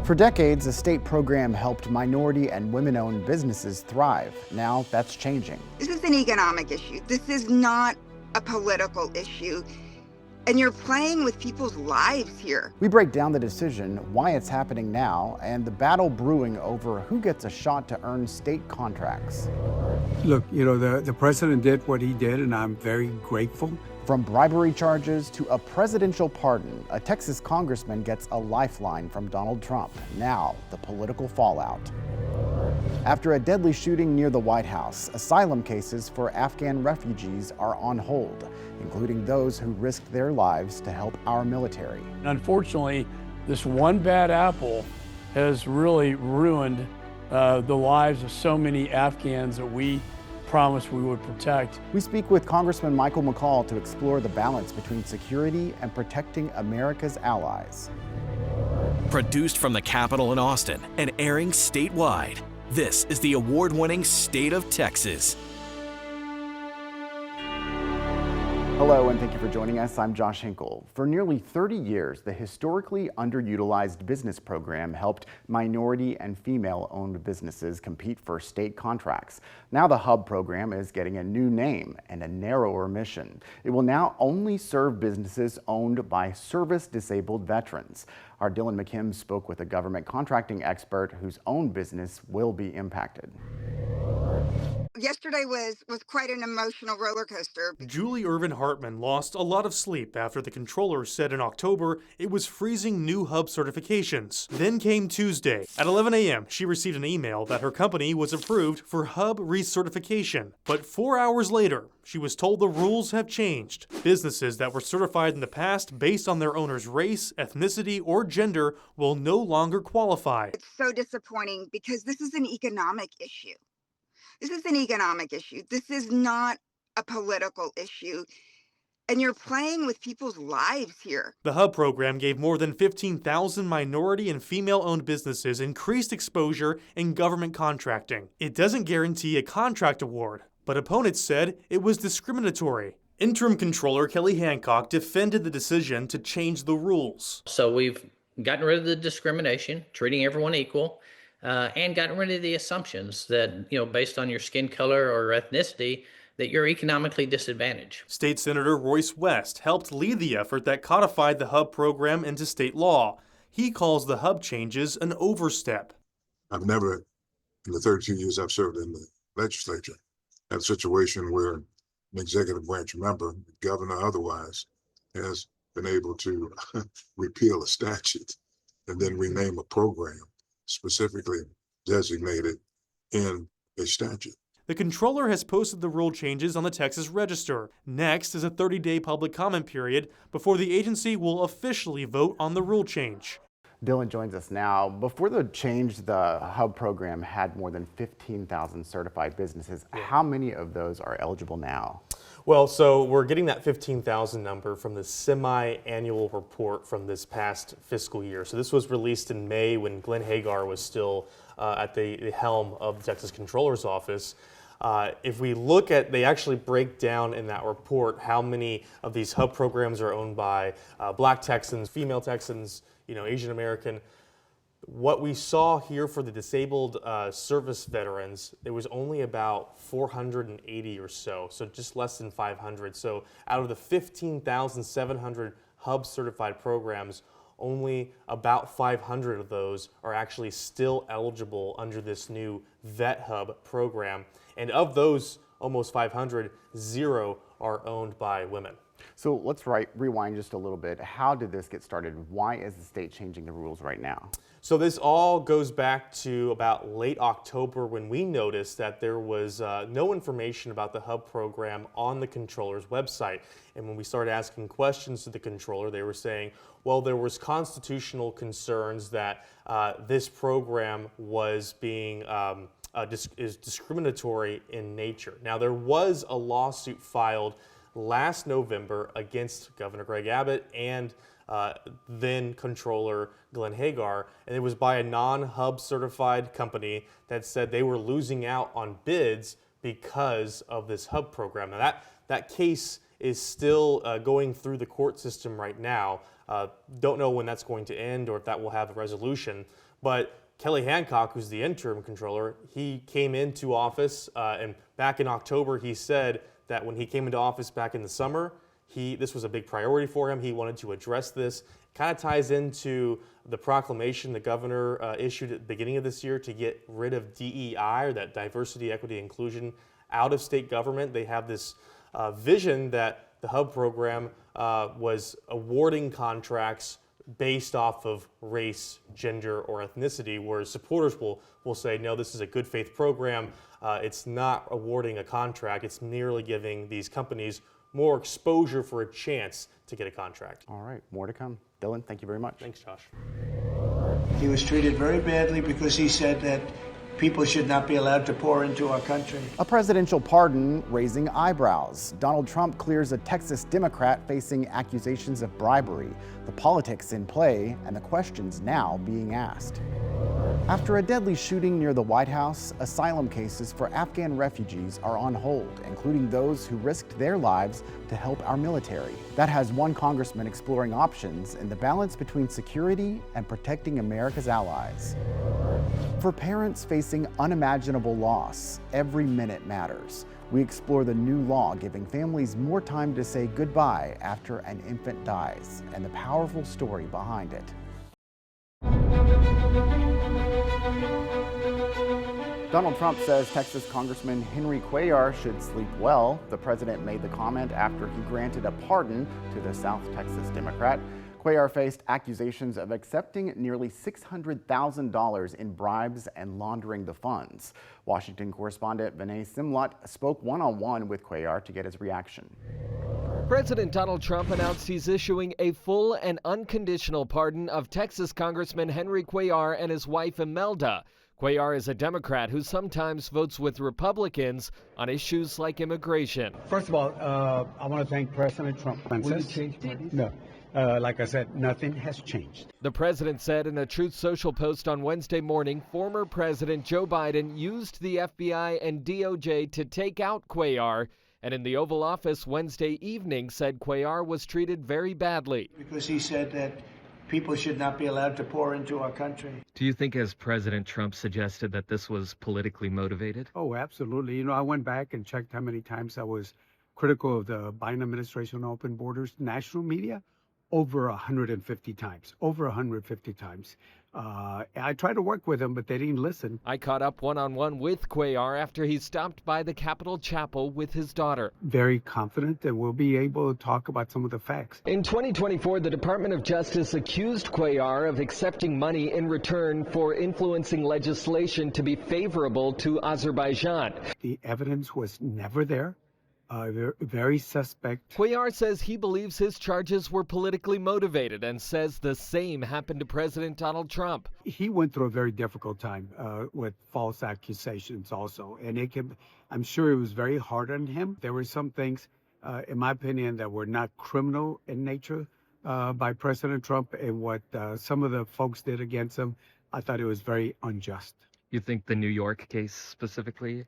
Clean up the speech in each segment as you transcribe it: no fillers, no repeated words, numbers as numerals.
For decades, a state program helped minority and women-owned businesses thrive. Now that's changing. This is an economic issue. This is not a political issue. And you're playing with people's lives here. We break down the decision, why it's happening now, and the battle brewing over who gets a shot to earn state contracts. Look, the president did what he did, and I'm very grateful. From bribery charges to a presidential pardon, a Texas congressman gets a lifeline from Donald Trump. Now, the political fallout. After a deadly shooting near the White House, asylum cases for Afghan refugees are on hold, including those who risked their lives to help our military. Unfortunately, this one bad apple has really ruined the lives of so many Afghans that we promised we would protect. We speak with Congressman Michael McCaul to explore the balance between security and protecting America's allies. Produced from the Capitol in Austin and airing statewide, this is the award-winning State of Texas. Hello, and thank you for joining us. I'm Josh Hinkle. For nearly 30 years, the Historically Underutilized Business program helped minority and female-owned businesses compete for state contracts. Now the HUB program is getting a new name and a narrower mission. It will now only serve businesses owned by service-disabled veterans. Our Dylan McKim spoke with a government contracting expert whose own business will be impacted. Yesterday was quite an emotional roller coaster. Julie Irvin Hartman lost a lot of sleep after the controller said in October it was freezing new HUB certifications. Then came Tuesday. At 11 a.m., she received an email that her company was approved for HUB recertification. But 4 hours later, she was told the rules have changed. Businesses that were certified in the past based on their owner's race, ethnicity, or gender will no longer qualify. It's so disappointing because this is an economic issue. This is an economic issue. This is not a political issue. And you're playing with people's lives here. The HUB program gave more than 15,000 minority and female-owned businesses increased exposure in government contracting. It doesn't guarantee a contract award, but opponents said it was discriminatory. Interim Controller Kelly Hancock defended the decision to change the rules. So we've gotten rid of the discrimination, treating everyone equal. And gotten rid of the assumptions that, based on your skin color or ethnicity, that you're economically disadvantaged. State Senator Royce West helped lead the effort that codified the HUB program into state law. He calls the HUB changes an overstep. I've never, in the 32 years I've served in the legislature, had a situation where an executive branch member, governor otherwise, has been able to repeal a statute and then rename a program specifically designated in a statute. The controller has posted the rule changes on the Texas Register. Next is a 30-day public comment period before the agency will officially vote on the rule change. Dylan joins us now. Before the change, the HUB program had more than 15,000 certified businesses. How many of those are eligible now? Well, so we're getting that 15,000 number from the semi-annual report from this past fiscal year. So this was released in May when Glenn Hagar was still at the helm of the Texas Controller's Office. If we look at, they actually break down in that report how many of these HUB programs are owned by Black Texans, female Texans, Asian American. What we saw here for the disabled service veterans, it was only about 480 or so just less than 500. So out of the 15,700 HUB certified programs, only about 500 of those are actually still eligible under this new Vet Hub program. And of those almost 500, 0 are owned by women. So let's rewind just a little bit. How did this get started? Why is the state changing the rules right now? So this all goes back to about late October when we noticed that there was no information about the HUB program on the controller's website. And when we started asking questions to the controller, they were saying, well, there was constitutional concerns that this program was being is discriminatory in nature. Now, there was a lawsuit filed last November against Governor Greg Abbott and then Controller Glenn Hagar, and it was by a non-HUB certified company that said they were losing out on bids because of this HUB program. Now that case is still going through the court system right now. Don't know when that's going to end or if that will have a resolution. But Kelly Hancock, who's the interim controller, he came into office, and back in October, he said that when he came into office back in the summer, this was a big priority for him. He wanted to address this. Kind of ties into the proclamation the governor issued at the beginning of this year to get rid of DEI, or that diversity, equity, inclusion, out of state government. They have this vision that the HUB program was awarding contracts based off of race, gender, or ethnicity, whereas supporters will say, no, this is a good faith program. It's not awarding a contract. It's merely giving these companies more exposure for a chance to get a contract. All right, more to come. Dylan, thank you very much. Thanks, Josh. He was treated very badly because he said that people should not be allowed to pour into our country. A presidential pardon raising eyebrows. Donald Trump clears a Texas Democrat facing accusations of bribery. The politics in play and the questions now being asked. After a deadly shooting near the White House, asylum cases for Afghan refugees are on hold, including those who risked their lives to help our military. That has one congressman exploring options in the balance between security and protecting America's allies. For parents facing unimaginable loss, every minute matters. We explore the new law giving families more time to say goodbye after an infant dies, and the powerful story behind it. Donald Trump says Texas Congressman Henry Cuellar should sleep well. The president made the comment after he granted a pardon to the South Texas Democrat. Cuellar faced accusations of accepting nearly $600,000 in bribes and laundering the funds. Washington correspondent Vinay Simlat spoke one-on-one with Cuellar to get his reaction. President Donald Trump announced he's issuing a full and unconditional pardon of Texas Congressman Henry Cuellar and his wife Imelda. Cuellar is a Democrat who sometimes votes with Republicans on issues like immigration. First of all, I want to thank President Trump. Will you change parties? No. Like I said, nothing has changed. The president said in a Truth Social post on Wednesday morning, former President Joe Biden used the FBI and DOJ to take out Cuellar, and in the Oval Office Wednesday evening said Cuellar was treated very badly. Because he said that people should not be allowed to pour into our country. Do you think, as President Trump suggested, that this was politically motivated? Oh, absolutely. You know, I went back and checked how many times I was critical of the Biden administration on open borders. National media, over 150 times. Over 150 times. I tried to work with them, but they didn't listen. I caught up one-on-one with Cuellar after he stopped by the Capitol Chapel with his daughter. Very confident that we'll be able to talk about some of the facts. In 2024, the Department of Justice accused Cuellar of accepting money in return for influencing legislation to be favorable to Azerbaijan. The evidence was never there. Very suspect. Cuellar says he believes his charges were politically motivated and says the same happened to President Donald Trump. He went through a very difficult time with false accusations also, and I'm sure it was very hard on him. There were some things, in my opinion, that were not criminal in nature by President Trump, and what some of the folks did against him, I thought it was very unjust. You think the New York case specifically?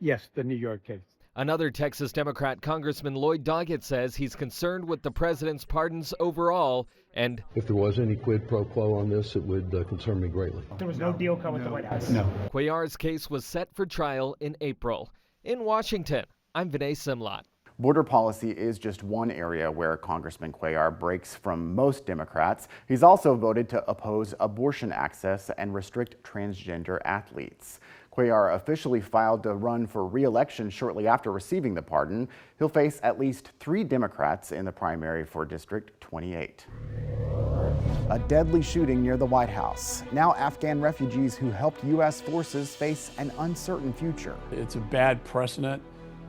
Yes, the New York case. Another Texas Democrat, Congressman Lloyd Doggett, says he's concerned with the president's pardons overall, and if there was any quid pro quo on this, it would concern me greatly. There was no deal cut with the White House. No. Cuellar's case was set for trial in April. In Washington, I'm Vinay Simlat. Border policy is just one area where Congressman Cuellar breaks from most Democrats. He's also voted to oppose abortion access and restrict transgender athletes. Cuellar officially filed to run for re-election shortly after receiving the pardon. He'll face at least 3 Democrats in the primary for District 28. A deadly shooting near the White House. Now Afghan refugees who helped U.S. forces face an uncertain future. It's a bad precedent.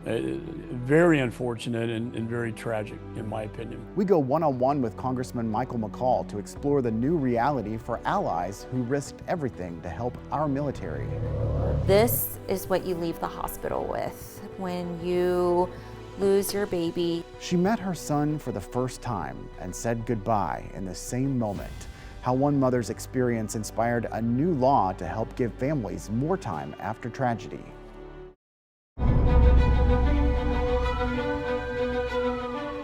Very unfortunate and very tragic, in my opinion. We go one-on-one with Congressman Michael McCaul to explore the new reality for allies who risked everything to help our military. This is what you leave the hospital with when you lose your baby. She met her son for the first time and said goodbye in the same moment. How one mother's experience inspired a new law to help give families more time after tragedy.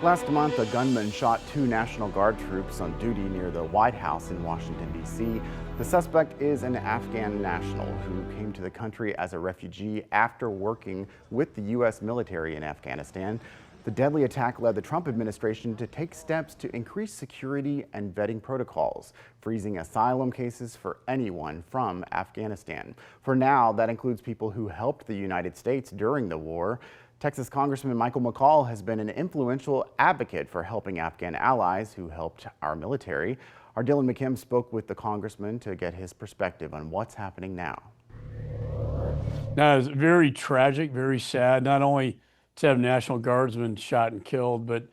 Last month, a gunman shot 2 National Guard troops on duty near the White House in Washington, D.C. The suspect is an Afghan national who came to the country as a refugee after working with the U.S. military in Afghanistan. The deadly attack led the Trump administration to take steps to increase security and vetting protocols, freezing asylum cases for anyone from Afghanistan. For now, that includes people who helped the United States during the war. Texas Congressman Michael McCaul has been an influential advocate for helping Afghan allies who helped our military. Our Dylan McKim spoke with the congressman to get his perspective on what's happening now. Now, it's very tragic, very sad, not only to have National Guardsmen shot and killed, but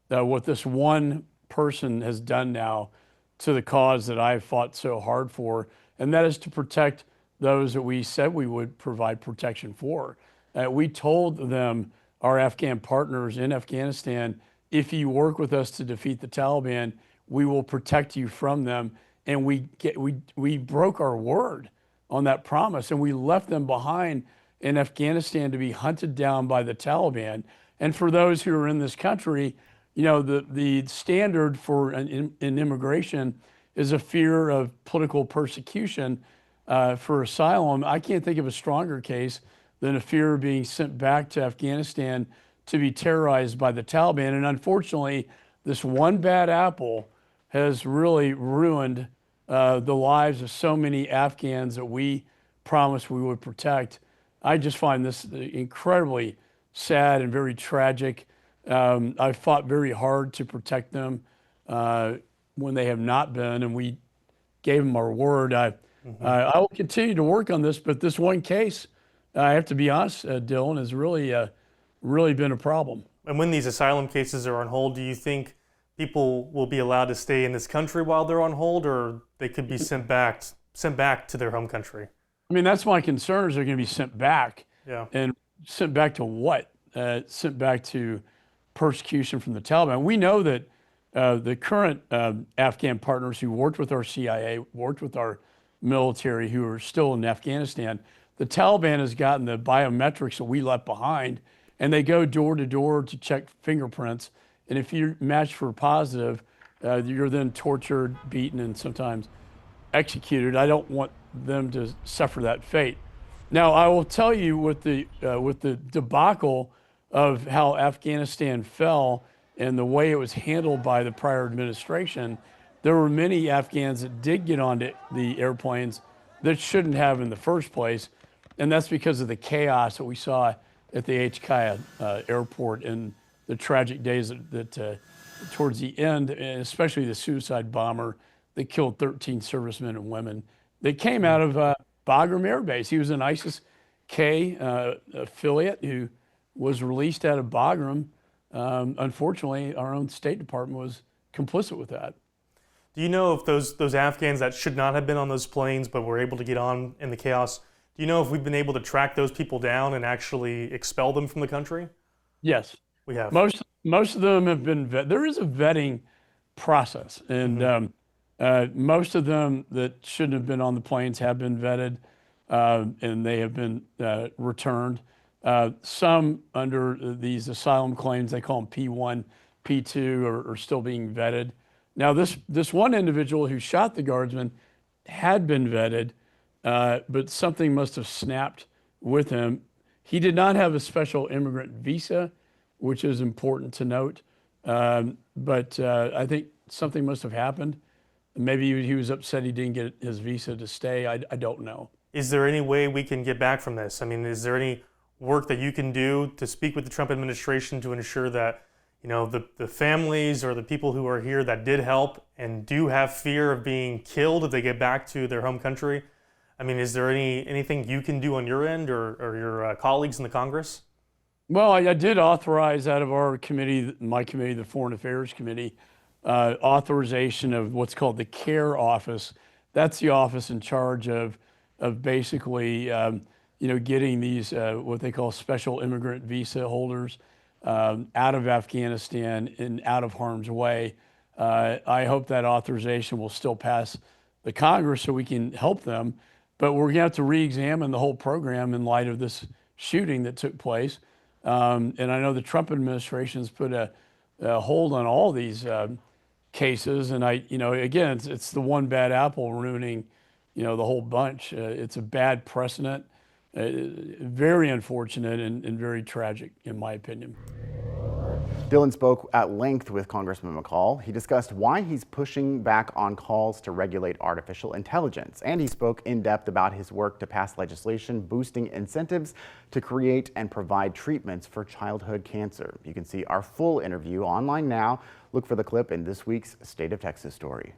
what this one person has done now to the cause that I've fought so hard for, and that is to protect those that we said we would provide protection for. We told them, our Afghan partners in Afghanistan, if you work with us to defeat the Taliban, we will protect you from them. And we broke our word on that promise, and we left them behind in Afghanistan to be hunted down by the Taliban. And for those who are in this country, you know, the standard for in immigration is a fear of political persecution for asylum. I can't think of a stronger case than a fear of being sent back to Afghanistan to be terrorized by the Taliban. And unfortunately, this one bad apple has really ruined the lives of so many Afghans that we promised we would protect. I just find this incredibly sad and very tragic. I fought very hard to protect them when they have not been, and we gave them our word. I will continue to work on this, but this one case, I have to be honest, Dylan, has really been a problem. And when these asylum cases are on hold, do you think people will be allowed to stay in this country while they're on hold, or they could be sent back to their home country? I mean, that's my concern, is they're going to be sent back. Yeah. And sent back to what? Sent back to persecution from the Taliban. We know that the current Afghan partners who worked with our CIA, worked with our military, who are still in Afghanistan, the Taliban has gotten the biometrics that we left behind, and they go door to door to check fingerprints. And if you're matched for positive, you're then tortured, beaten, and sometimes executed. I don't want them to suffer that fate. Now, I will tell you, with the debacle of how Afghanistan fell and the way it was handled by the prior administration, there were many Afghans that did get onto the airplanes that shouldn't have in the first place. And that's because of the chaos that we saw at the HK airport and the tragic days that towards the end, and especially the suicide bomber that killed 13 servicemen and women. They came out of Bagram Air Base. He was an ISIS-K affiliate who was released out of Bagram. Unfortunately, our own State Department was complicit with that. Do you know if those Afghans that should not have been on those planes but were able to get on in the chaos, do you know if we've been able to track those people down and actually expel them from the country? Yes. We have. Most of them have been vetted. There is a vetting process, and most of them that shouldn't have been on the planes have been vetted, and they have been returned. Some under these asylum claims, they call them P1, P2, are still being vetted. Now, this one individual who shot the guardsman had been vetted, but something must have snapped with him. He did not have a special immigrant visa, which is important to note. But I think something must have happened. Maybe he was upset he didn't get his visa to stay. I don't know. Is there any way we can get back from this? I mean, is there any work that you can do to speak with the Trump administration to ensure that, you know, the families or the people who are here that did help and do have fear of being killed if they get back to their home country? I mean, is there anything you can do on your end or your colleagues in the Congress? Well, I did authorize out of our committee, my committee, the Foreign Affairs Committee, authorization of what's called the CARE office. That's the office in charge of basically, getting these what they call special immigrant visa holders out of Afghanistan and out of harm's way. I hope that authorization will still pass the Congress so we can help them. But we're going to have to re-examine the whole program in light of this shooting that took place. And I know the Trump administration has put a hold on all these cases. And again, it's the one bad apple ruining, the whole bunch. It's a bad precedent, very unfortunate and very tragic, in my opinion. Dylan spoke at length with Congressman McCaul. He discussed why he's pushing back on calls to regulate artificial intelligence, and he spoke in depth about his work to pass legislation boosting incentives to create and provide treatments for childhood cancer. You can see our full interview online now. Look for the clip in this week's State of Texas story.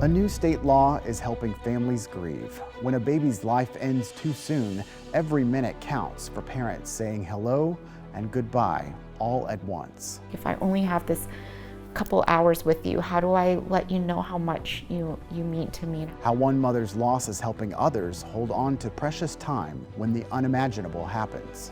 A new state law is helping families grieve. When a baby's life ends too soon, every minute counts for parents saying hello and goodbye all at once. If I only have this couple hours with you, how do I let you know how much you mean to me? How one mother's loss is helping others hold on to precious time when the unimaginable happens.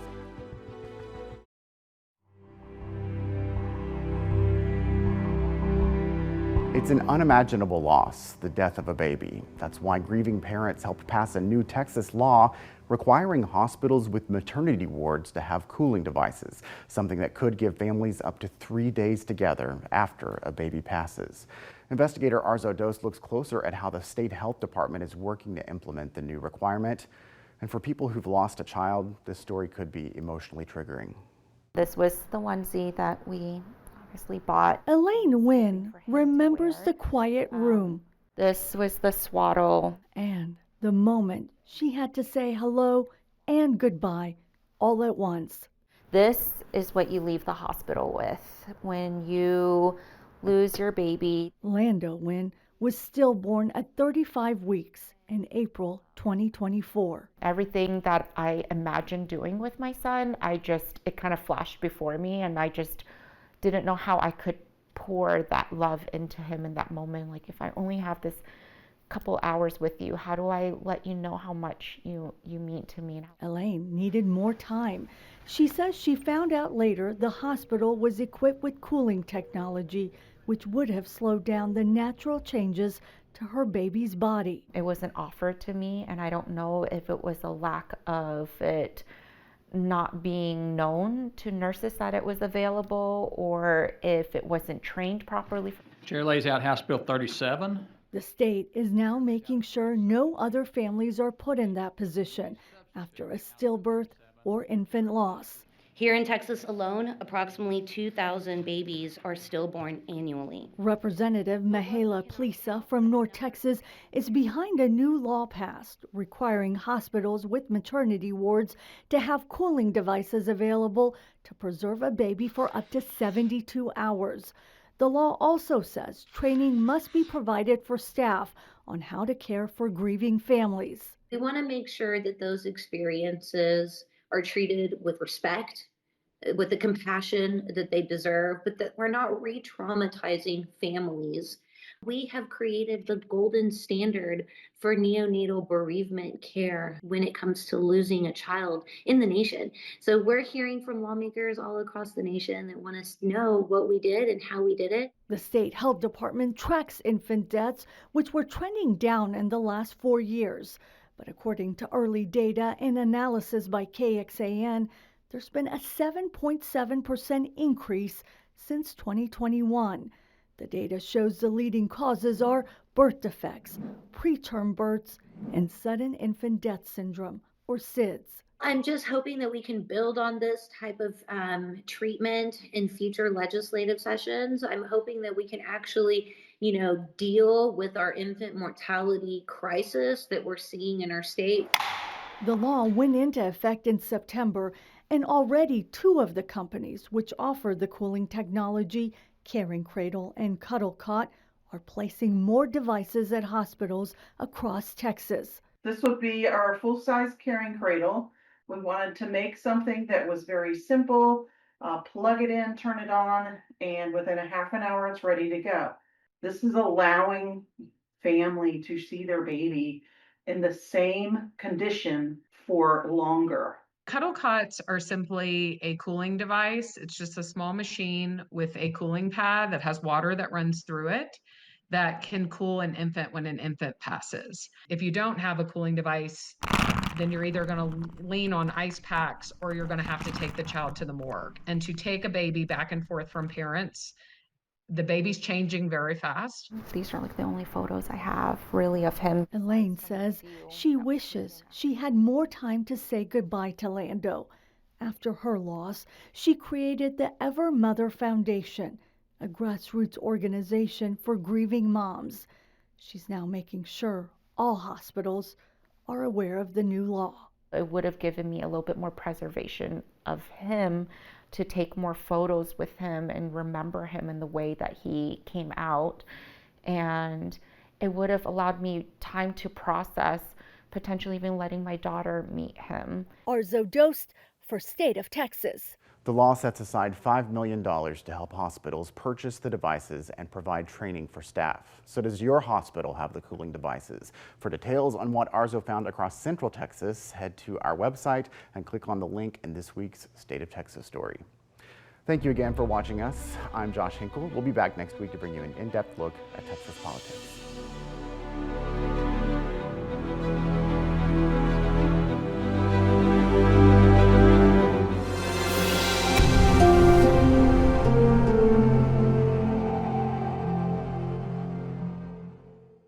It's an unimaginable loss, the death of a baby. That's why grieving parents helped pass a new Texas law requiring hospitals with maternity wards to have cooling devices, something that could give families up to 3 days together after a baby passes. Investigator Arezow Doost looks closer at how the state health department is working to implement the new requirement. And for people who've lost a child, this story could be emotionally triggering. This was the onesie that we obviously bought. Elaine Nguyen remembers the quiet room. This was the swaddle. And the moment she had to say hello and goodbye all at once. This is what you leave the hospital with when you lose your baby. Lando Nguyen was stillborn at 35 weeks in April 2024. Everything that I imagined doing with my son, it kind of flashed before me, and I just didn't know how I could pour that love into him in that moment. Like, if I only have this couple hours with you, how do I let you know how much you mean to me? Elaine needed more time. She says she found out later the hospital was equipped with cooling technology, which would have slowed down the natural changes to her baby's body. It wasn't offered to me, and I don't know if it was a lack of it not being known to nurses that it was available, or if it wasn't trained properly. Chair lays out House Bill 37. The state is now making sure no other families are put in that position after a stillbirth or infant loss. Here in Texas alone, approximately 2,000 babies are stillborn annually. Representative Mihaela Plisa from North Texas is behind a new law passed requiring hospitals with maternity wards to have cooling devices available to preserve a baby for up to 72 hours. The law also says training must be provided for staff on how to care for grieving families. We want to make sure that those experiences are treated with respect, with the compassion that they deserve, but that we're not re-traumatizing families. We have created the golden standard for neonatal bereavement care when it comes to losing a child in the nation. So we're hearing from lawmakers all across the nation that want us to know what we did and how we did it. The state health department tracks infant deaths, which were trending down in the last 4 years. But according to early data and analysis by KXAN, there's been a 7.7% increase since 2021. The data shows the leading causes are birth defects, preterm births, and sudden infant death syndrome, or SIDS. I'm just hoping that we can build on this type of treatment in future legislative sessions. I'm hoping that we can actually, deal with our infant mortality crisis that we're seeing in our state. The law went into effect in September, and already 2 of the companies which offer the cooling technology, Caring Cradle and Cuddle Cot, are placing more devices at hospitals across Texas. This would be our full-size Caring Cradle. We wanted to make something that was very simple, plug it in, turn it on, and within a half an hour it's ready to go. This is allowing family to see their baby in the same condition for longer. Cuddle cots are simply a cooling device. It's just a small machine with a cooling pad that has water that runs through it that can cool an infant when an infant passes. If you don't have a cooling device, then you're either going to lean on ice packs or you're going to have to take the child to the morgue. And to take a baby back and forth from parents, the baby's changing very fast. These are like the only photos I have really of him. Elaine says she wishes she had more time to say goodbye to Lando. After her loss, she created the Ever Mother Foundation, a grassroots organization for grieving moms. She's now making sure all hospitals are aware of the new law. It would have given me a little bit more preservation of him, to take more photos with him and remember him in the way that he came out. And it would have allowed me time to process, potentially even letting my daughter meet him. Arezow Doost for State of Texas. The law sets aside $5 million to help hospitals purchase the devices and provide training for staff. So does your hospital have the cooling devices? For details on what Arezow found across Central Texas, head to our website and click on the link in this week's State of Texas story. Thank you again for watching us. I'm Josh Hinkle. We'll be back next week to bring you an in-depth look at Texas politics.